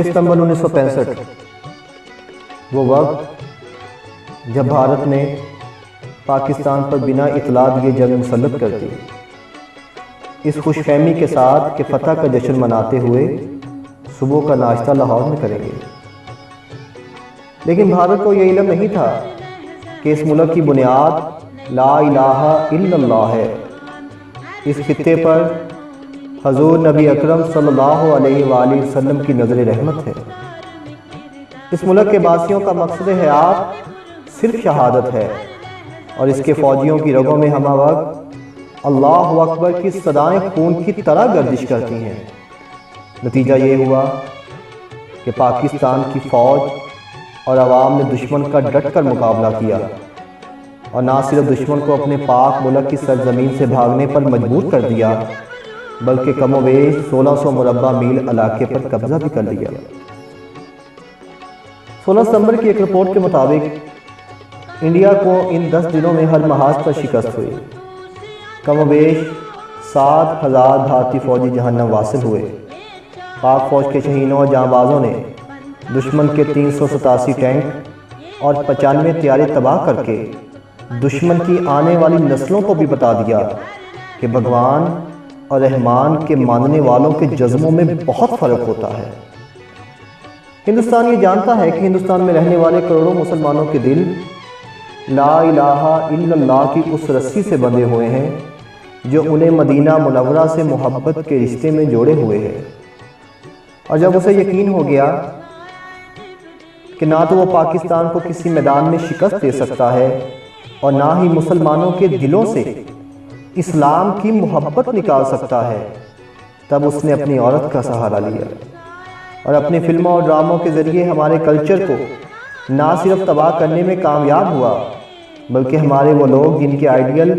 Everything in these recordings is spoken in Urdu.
ستمبر 1965 وہ وقت جب بھارت نے پاکستان پر بنا اطلاع دیے جنگ مسلط کر دی، اس خوش فہمی کے ساتھ کہ فتح کا جشن مناتے ہوئے صبح کا ناشتہ لاہور میں کریں گے۔ لیکن بھارت کو یہ علم نہیں تھا کہ اس ملک کی بنیاد لا الہ الا اللہ ہے۔ اس خطے پر حضور نبی اکرم صلی اللہ علیہ وآلہ وسلم کی نظر رحمت ہے۔ اس ملک کے باسیوں کا مقصد حیات صرف شہادت ہے، اور اس کے فوجیوں کی رگوں میں ہمہ وقت اللہ اکبر کی صدائیں خون کی طرح گردش کرتی ہیں۔ نتیجہ یہ ہوا کہ پاکستان کی فوج اور عوام نے دشمن کا ڈٹ کر مقابلہ کیا، اور نہ صرف دشمن کو اپنے پاک ملک کی سرزمین سے بھاگنے پر مجبور کر دیا، بلکہ کم و بیش 1600 مربع میل علاقے پر قبضہ بھی کر لیا۔ 16 ستمبر کی ایک رپورٹ کے مطابق انڈیا کو ان 10 دنوں میں ہر محاذ پر شکست ہوئی۔ کم و بیش 7000 بھارتی فوجی جہنم واصل ہوئے۔ پاک فوج کے شہینوں اور جاں بازوں نے دشمن کے 387 ٹینک اور 95 طیارے تباہ کر کے دشمن کی آنے والی نسلوں کو بھی بتا دیا کہ بھگوان اور رحمان کے ماننے والوں کے جذبوں میں بہت فرق ہوتا ہے۔ ہندوستان یہ جانتا ہے کہ ہندوستان میں رہنے والے کروڑوں مسلمانوں کے دل لا الہ الا اللہ کی اس رسی سے بندھے ہوئے ہیں جو انہیں مدینہ منورہ سے محبت کے رشتے میں جوڑے ہوئے ہیں۔ اور جب اسے یقین ہو گیا کہ نہ تو وہ پاکستان کو کسی میدان میں شکست دے سکتا ہے اور نہ ہی مسلمانوں کے دلوں سے اسلام کی محبت نکال سکتا ہے، تب اس نے اپنی عورت کا سہارا لیا، اور اپنی فلموں اور ڈراموں کے ذریعے ہمارے کلچر کو نہ صرف تباہ کرنے میں کامیاب ہوا، بلکہ ہمارے وہ لوگ جن کے آئیڈیل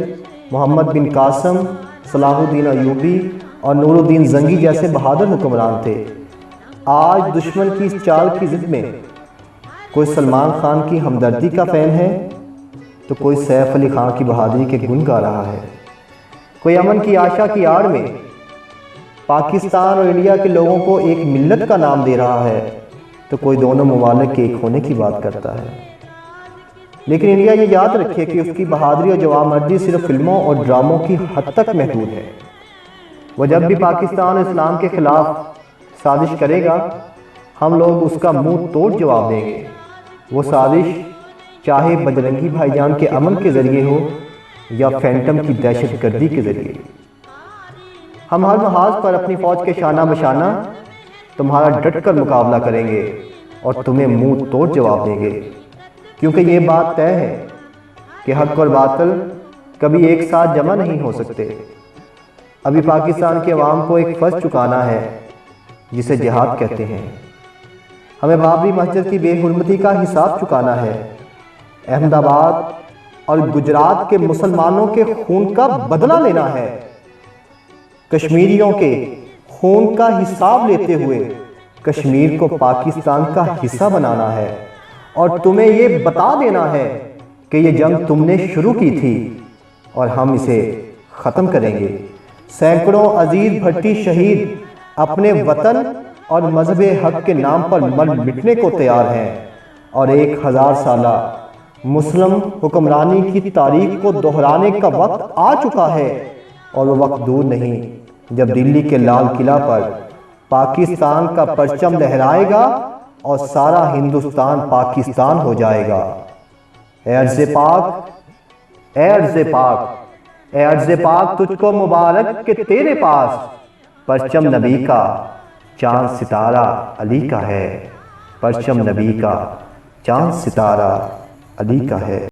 محمد بن قاسم، صلاح الدین ایوبی اور نور الدین زنگی جیسے بہادر حکمران تھے، آج دشمن کی اس چال کی ضد میں کوئی سلمان خان کی ہمدردی کا فین ہے تو کوئی سیف علی خان کی بہادری کے گن گا رہا ہے، کوئی امن کی آشا کی آڑ میں پاکستان اور انڈیا کے لوگوں کو ایک ملت کا نام دے رہا ہے، تو کوئی دونوں ممالک کے ایک ہونے کی بات کرتا ہے۔ لیکن انڈیا یہ یاد رکھے کہ اس کی بہادری اور جوان مردی صرف فلموں اور ڈراموں کی حد تک محدود ہے۔ وہ جب بھی پاکستان اور اسلام کے خلاف سازش کرے گا، ہم لوگ اس کا منہ توڑ جواب دیں گے۔ وہ سازش چاہے بجرنگی بھائی جان کے امن کے ذریعے ہو یا فینٹم کی دہشت گردی کے ذریعے، ہم ہر محاذ پر اپنی فوج کے شانہ بشانہ تمہارا ڈٹ کر مقابلہ کریں گے اور تمہیں منہ توڑ جواب دیں گے، کیونکہ یہ بات طے ہے کہ حق اور باطل کبھی ایک ساتھ جمع نہیں ہو سکتے۔ ابھی پاکستان کے عوام کو ایک فرض چکانا ہے جسے جہاد کہتے ہیں۔ ہمیں بابری مسجد کی بے حرمتی کا حساب چکانا ہے، احمد آباد اور گجرات کے مسلمانوں کے خون کا بدلہ لینا ہے، کشمیریوں کے خون کا حساب لیتے ہوئے کشمیر کو پاکستان کا حصہ بنانا ہے، اور تمہیں یہ بتا دینا ہے کہ یہ جنگ تم نے شروع کی تھی اور ہم اسے ختم کریں گے۔ سینکڑوں عزیز بھٹی شہید اپنے وطن اور مذہب حق کے نام پر مر مٹنے کو تیار ہیں، اور 1000 سالہ مسلم حکمرانی کی تاریخ کو دہرانے کا وقت آ چکا ہے، اور وہ وقت دور نہیں جب دلی کے لال قلعہ پر پاکستان کا پرچم لہرائے گا اور سارا ہندوستان پاکستان ہو جائے گا۔ اے عرض پاک، اے عرض پاک، اے عرض پاک تجھ کو مبارک کہ تیرے پاس پرچم نبی کا چاند ستارہ علی کا ہے، پرچم نبی کا چاند ستارہ علی کا ہے۔